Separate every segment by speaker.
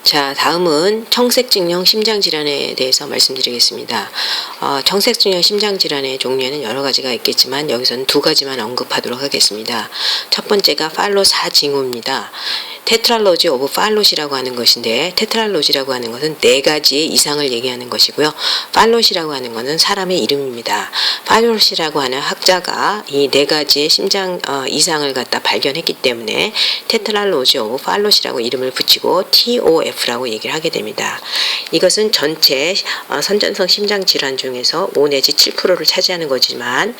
Speaker 1: 자, 다음은 청색증형 심장질환에 대해서 말씀드리겠습니다. 청색증형 심장질환의 종류에는 여러 가지가 있겠지만 여기서는 두 가지만 언급하도록 하겠습니다. 첫 번째가 팔로사 징후입니다. 테트랄로지 오브 팔롯이라고 하는 것인데, 테트랄로지라고 하는 것은 네 가지의 이상을 얘기하는 것이고요. 팔롯이라고 하는 것은 사람의 이름입니다. 팔롯이라고 하는 학자가 이 네 가지의 심장 이상을 갖다 발견했기 때문에 테트랄로지 오브 팔롯이라고 이름을 붙이고 TOF라고 얘기를 하게 됩니다. 이것은 전체 선전성 심장 질환 중에서 5 내지 7%를 차지하는 거지만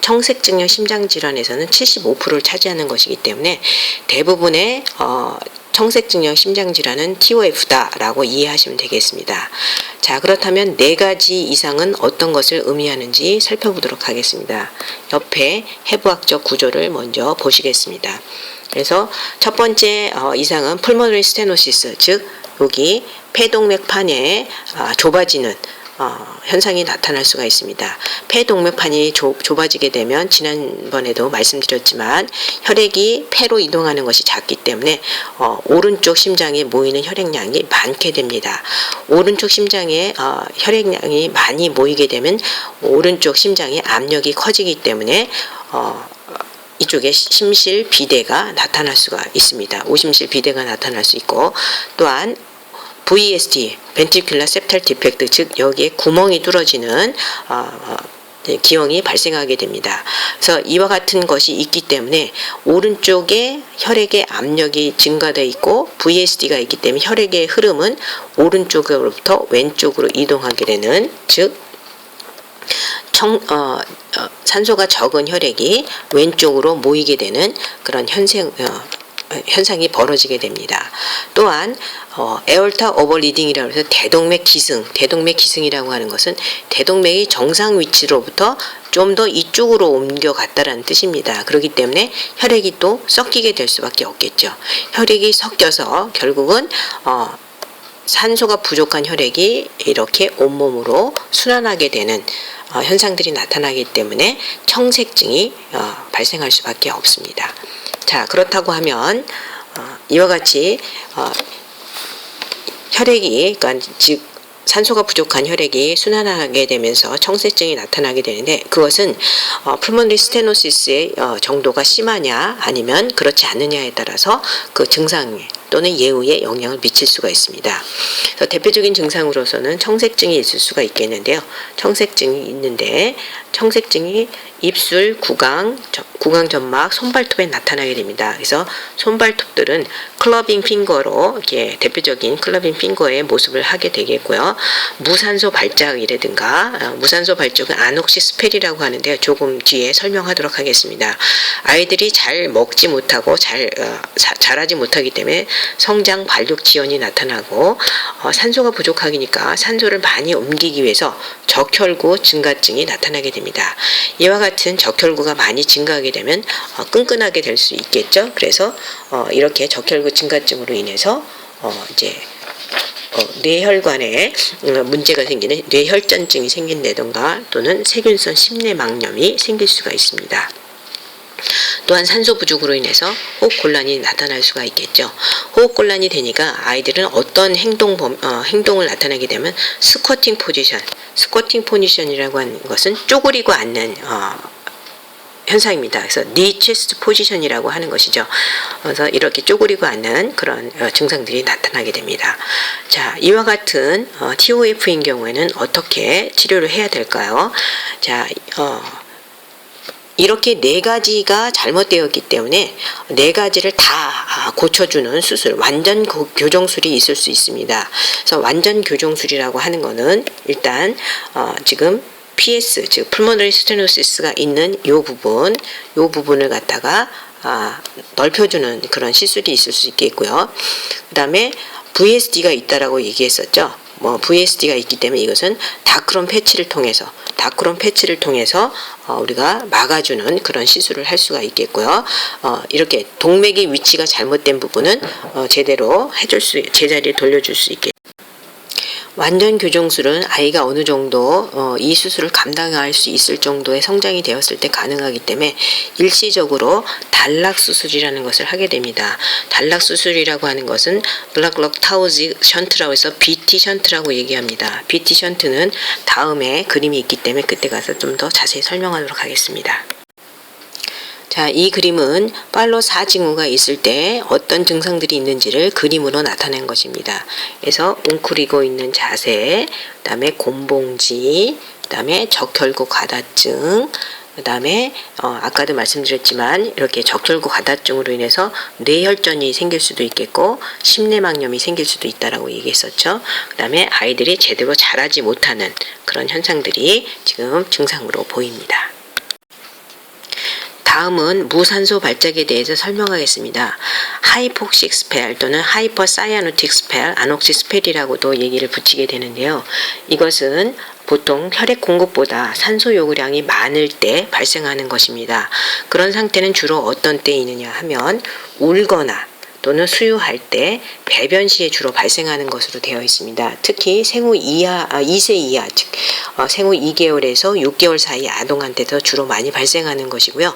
Speaker 1: 청색증형 심장 질환에서는 75%를 차지하는 것이기 때문에 대부분의 청색증형 심장질환은 TOF다라고 이해하시면 되겠습니다. 자, 그렇다면 네 가지 이상은 어떤 것을 의미하는지 살펴보도록 하겠습니다. 옆에 해부학적 구조를 먼저 보시겠습니다. 그래서 첫 번째 이상은 풀모너리 스테노시스, 즉 여기 폐동맥판에 좁아지는 현상이 나타날 수가 있습니다. 폐동맥판이 좁아지게 되면 지난번에도 말씀드렸지만 혈액이 폐로 이동하는 것이 작기 때문에 오른쪽 심장에 모이는 혈액량이 많게 됩니다. 오른쪽 심장에 혈액량이 많이 모이게 되면 오른쪽 심장의 압력이 커지기 때문에 이쪽에 심실 비대가 나타날 수가 있습니다. 오심실 비대가 나타날 수 있고, 또한 VSD, ventricular septal defect, 즉 여기에 구멍이 뚫어지는 기형이 발생하게 됩니다. 그래서 이와 같은 것이 있기 때문에 오른쪽에 혈액의 압력이 증가되어 있고 VSD가 있기 때문에 혈액의 흐름은 오른쪽으로부터 왼쪽으로 이동하게 되는, 즉 산소가 적은 혈액이 왼쪽으로 모이게 되는 그런 현상이 벌어지게 됩니다. 또한 에얼타 오버리딩이라고 해서 대동맥 기승이라고 하는 것은 대동맥이 정상 위치로부터 좀 더 이쪽으로 옮겨갔다라는 뜻입니다. 그렇기 때문에 혈액이 또 섞이게 될 수밖에 없겠죠. 혈액이 섞여서 결국은 산소가 부족한 혈액이 이렇게 온몸으로 순환하게 되는 현상들이 나타나기 때문에 청색증이 발생할 수밖에 없습니다. 자, 그렇다고 하면 이와 같이 혈액이, 그러니까 즉 산소가 부족한 혈액이 순환하게 되면서 청색증이 나타나게 되는데, 그것은 풀모너리 스테노시스의 정도가 심하냐 아니면 그렇지 않느냐에 따라서 그 증상 또는 예후에 영향을 미칠 수가 있습니다. 그래서 대표적인 증상으로서는 청색증이 있을 수가 있겠는데요. 청색증이 입술, 구강 점막, 손발톱에 나타나게 됩니다. 그래서 손발톱들은 클러빙 핑거로 이렇게 대표적인 클러빙 핑거의 모습을 하게 되겠고요. 무산소 발작이라든가, 무산소 발작은 아녹시스펠이라고 하는데요. 조금 뒤에 설명하도록 하겠습니다. 아이들이 잘 먹지 못하고 자라지 못하기 때문에 성장 발육 지연이 나타나고, 산소가 부족하니까 산소를 많이 옮기기 위해서 적혈구 증가증이 나타나게 됩니다. 이와 같은 적혈구가 많이 증가하게 되면 끈끈하게 될 수 있겠죠. 그래서 이렇게 적혈구 증가증으로 인해서 이제 뇌혈관에 문제가 생기는 뇌혈전증이 생긴다던가, 또는 세균성 심내막염이 생길 수가 있습니다. 또한 산소 부족으로 인해서 호흡곤란이 나타날 수가 있겠죠. 호흡곤란이 되니까 아이들은 어떤 행동을 나타내게 되면 스쿼팅 포지션이라고 하는 것은 쪼그리고 앉는 현상입니다. 그래서 knee chest 포지션이라고 하는 것이죠. 그래서 이렇게 쪼그리고 앉는 그런 증상들이 나타나게 됩니다. 자, 이와 같은 TOF인 경우에는 어떻게 치료를 해야 될까요? 자, 이렇게 네 가지가 잘못되었기 때문에 네 가지를 다 고쳐주는 수술, 완전 교정술이 있을 수 있습니다. 그래서 완전 교정술이라고 하는 거는 일단 지금 PS, 즉 풀모너리 스테노시스가 있는 요 부분을 갖다가 넓혀주는 그런 시술이 있을 수 있겠고요. 그 다음에 VSD가 있다라고 얘기했었죠. VSD가 있기 때문에 이것은 다크롬 패치를 통해서 우리가 막아주는 그런 시술을 할 수가 있겠고요. 이렇게 동맥의 위치가 잘못된 부분은 제대로 제자리에 돌려줄 수 있겠죠. 완전 교정술은 아이가 어느 정도 이 수술을 감당할 수 있을 정도의 성장이 되었을 때 가능하기 때문에 일시적으로 단락 수술이라는 것을 하게 됩니다. 단락 수술이라고 하는 것은 블락럭타우지 션트라고 해서 BT 션트라고 얘기합니다. BT 션트는 다음에 그림이 있기 때문에 그때 가서 좀 더 자세히 설명하도록 하겠습니다. 자, 이 그림은 팔로 4징후가 있을 때 어떤 증상들이 있는지를 그림으로 나타낸 것입니다. 그래서 웅크리고 있는 자세, 그 다음에 곤봉지, 그 다음에 적혈구 과다증, 그 다음에 아까도 말씀드렸지만 이렇게 적혈구 과다증으로 인해서 뇌혈전이 생길 수도 있겠고 심내막염이 생길 수도 있다라고 얘기했었죠. 그 다음에 아이들이 제대로 자라지 못하는 그런 현상들이 지금 증상으로 보입니다. 다음은 무산소 발작에 대해서 설명하겠습니다. 하이폭식 스펠 또는 하이퍼사이아누틱 스펠, 아녹시 스펠이라고도 얘기를 붙이게 되는데요. 이것은 보통 혈액 공급보다 산소 요구량이 많을 때 발생하는 것입니다. 그런 상태는 주로 어떤 때 있느냐 하면 울거나 또는 수유할 때 배변 시에 주로 발생하는 것으로 되어 있습니다. 특히 생후 2세 이하, 즉 생후 2개월에서 6개월 사이 아동한테서 주로 많이 발생하는 것이고요.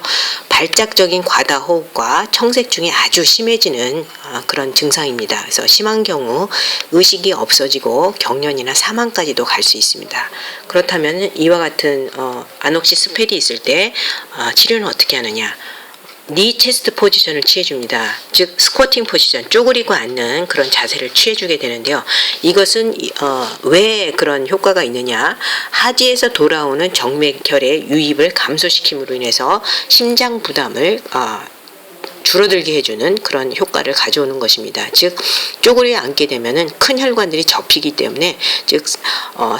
Speaker 1: 발작적인 과다호흡과 청색증이 아주 심해지는 그런 증상입니다. 그래서 심한 경우 의식이 없어지고 경련이나 사망까지도 갈 수 있습니다. 그렇다면 이와 같은 아녹시 스펠이 있을 때 치료는 어떻게 하느냐? 니 체스트 포지션을 취해줍니다. 즉 스쿼팅 포지션, 쪼그리고 앉는 그런 자세를 취해주게 되는데요. 이것은 왜 그런 효과가 있느냐? 하지에서 돌아오는 정맥혈의 유입을 감소시킴으로 인해서 심장 부담을 줄어들게 해주는 그런 효과를 가져오는 것입니다. 즉 쪼그려 앉게 되면은 큰 혈관들이 접히기 때문에 즉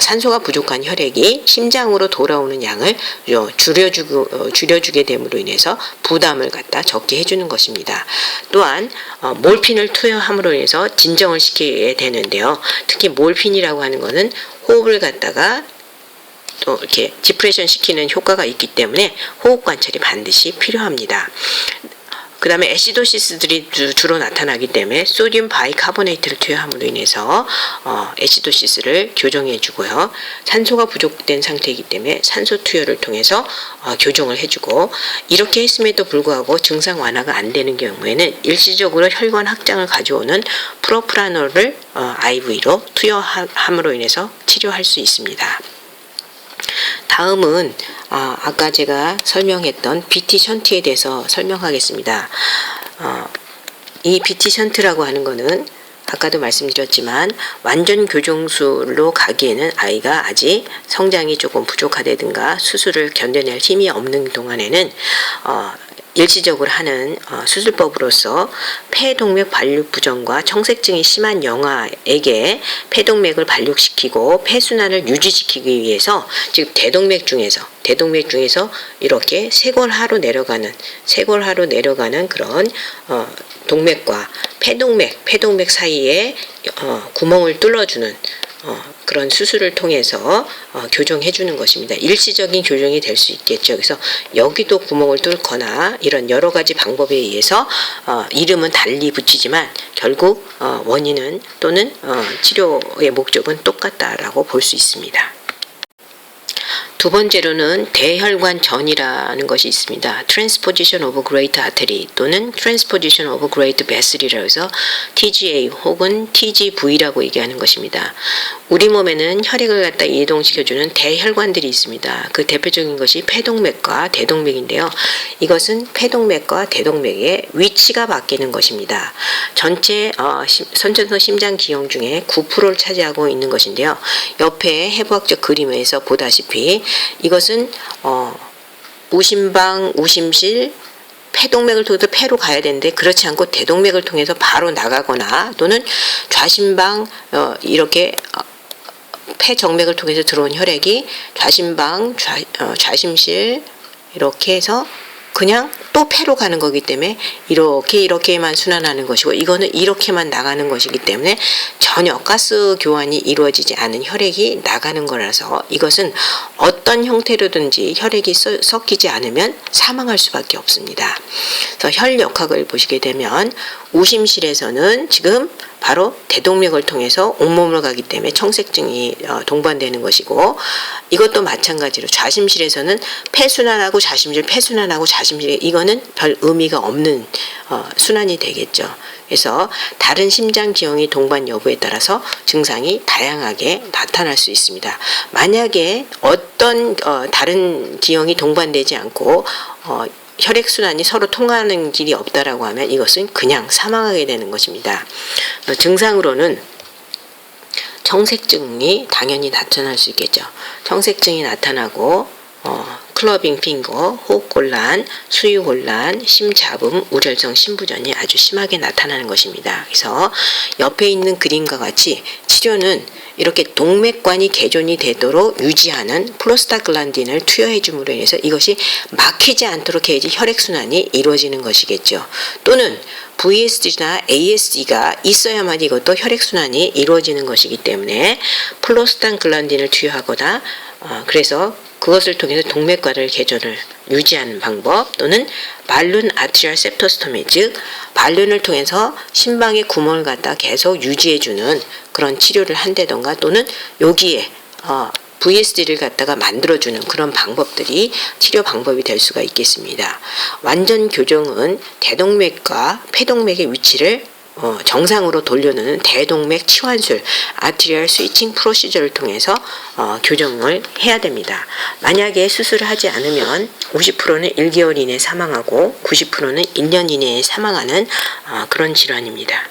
Speaker 1: 산소가 부족한 혈액이 심장으로 돌아오는 양을 줄여주게 됨으로 인해서 부담을 갖다 적게 해주는 것입니다. 또한 몰핀을 투여함으로 인해서 진정을 시키게 되는데요. 특히 몰핀이라고 하는 것은 호흡을 갖다가 또 이렇게 디프레션 시키는 효과가 있기 때문에 호흡 관찰이 반드시 필요합니다. 그 다음에 애시도시스들이 주로 나타나기 때문에 소듐 바이카보네이트를 투여함으로 인해서 애시도시스를 교정해 주고요. 산소가 부족된 상태이기 때문에 산소 투여를 통해서 교정을 해주고, 이렇게 했음에도 불구하고 증상 완화가 안 되는 경우에는 일시적으로 혈관 확장을 가져오는 프로프라놀을 IV로 투여함으로 인해서 치료할 수 있습니다. 다음은 아까 제가 설명했던 BT 션트에 대해서 설명하겠습니다. 이 BT 션트라고 하는 것은 아까도 말씀드렸지만 완전 교정술로 가기에는 아이가 아직 성장이 조금 부족하다든가 수술을 견뎌낼 힘이 없는 동안에는 일시적으로 하는 수술법으로서 폐동맥 발육 부정과 청색증이 심한 영아에게 폐동맥을 발육시키고 폐순환을 유지시키기 위해서, 즉 대동맥 중에서 이렇게 쇄골하로 내려가는 그런 동맥과 폐동맥 사이에 구멍을 뚫어주는 그런 수술을 통해서 교정해 주는 것입니다. 일시적인 교정이 될 수 있겠죠. 그래서 여기도 구멍을 뚫거나 이런 여러 가지 방법에 의해서 이름은 달리 붙이지만 결국 원인은 또는 치료의 목적은 똑같다라고 볼 수 있습니다. 두 번째로는 대혈관전이라는 것이 있습니다. Transposition of Great Artery 또는 Transposition of Great Vessel이라고 해서 TGA 혹은 TGV라고 얘기하는 것입니다. 우리 몸에는 혈액을 갖다 이동시켜주는 대혈관들이 있습니다. 그 대표적인 것이 폐동맥과 대동맥인데요. 이것은 폐동맥과 대동맥의 위치가 바뀌는 것입니다. 전체 선천성 심장 기형 중에 9%를 차지하고 있는 것인데요. 옆에 해부학적 그림에서 보다시피 이것은 우심방, 우심실, 폐동맥을 통해서 폐로 가야 되는데 그렇지 않고 대동맥을 통해서 바로 나가거나 또는 좌심방 이렇게 폐정맥을 통해서 들어온 혈액이 좌심방, 좌심실 이렇게 해서 그냥 또 폐로 가는 거기 때문에 이렇게만 순환하는 것이고, 이거는 이렇게만 나가는 것이기 때문에 전혀 가스 교환이 이루어지지 않은 혈액이 나가는 거라서 이것은 어떤 형태로든지 혈액이 섞이지 않으면 사망할 수밖에 없습니다. 그래서 혈역학을 보시게 되면 우심실에서는 지금 바로 대동맥을 통해서 온몸을 가기 때문에 청색증이 동반되는 것이고, 이것도 마찬가지로 좌심실에서는 폐순환하고 좌심실, 폐순환하고 좌심실, 이거는 별 의미가 없는 순환이 되겠죠. 그래서 다른 심장 기형이 동반 여부에 따라서 증상이 다양하게 나타날 수 있습니다. 만약에 어떤 다른 기형이 동반되지 않고 혈액순환이 서로 통하는 길이 없다라고 하면 이것은 그냥 사망하게 되는 것입니다. 증상으로는 청색증이 당연히 나타날 수 있겠죠. 청색증이 나타나고 클러빙 핑거, 호흡곤란, 수유곤란, 심잡음, 우절성 심부전이 아주 심하게 나타나는 것입니다. 그래서 옆에 있는 그림과 같이 치료는 이렇게 동맥관이 개존이 되도록 유지하는 프로스타글란딘을 투여해 줌으로 인해서 이것이 막히지 않도록 해야지 혈액순환이 이루어지는 것이겠죠. 또는 VSD나 ASD가 있어야만 이것도 혈액순환이 이루어지는 것이기 때문에 프로스타글란딘을 투여하거나 그래서 그것을 통해서 동맥관을 개존을 유지하는 방법, 또는 발룬 아트리얼 septostomy, 즉 발룬을 통해서 심방의 구멍을 갖다 계속 유지해주는 그런 치료를 한다던가, 또는 여기에 VSD를 갖다가 만들어주는 그런 방법들이 치료 방법이 될 수가 있겠습니다. 완전 교정은 대동맥과 폐동맥의 위치를 정상으로 돌려놓는 대동맥 치환술 아트리얼 스위칭 프로시저를 통해서 교정을 해야 됩니다. 만약에 수술을 하지 않으면 50%는 1개월 이내에 사망하고 90%는 1년 이내에 사망하는 그런 질환입니다.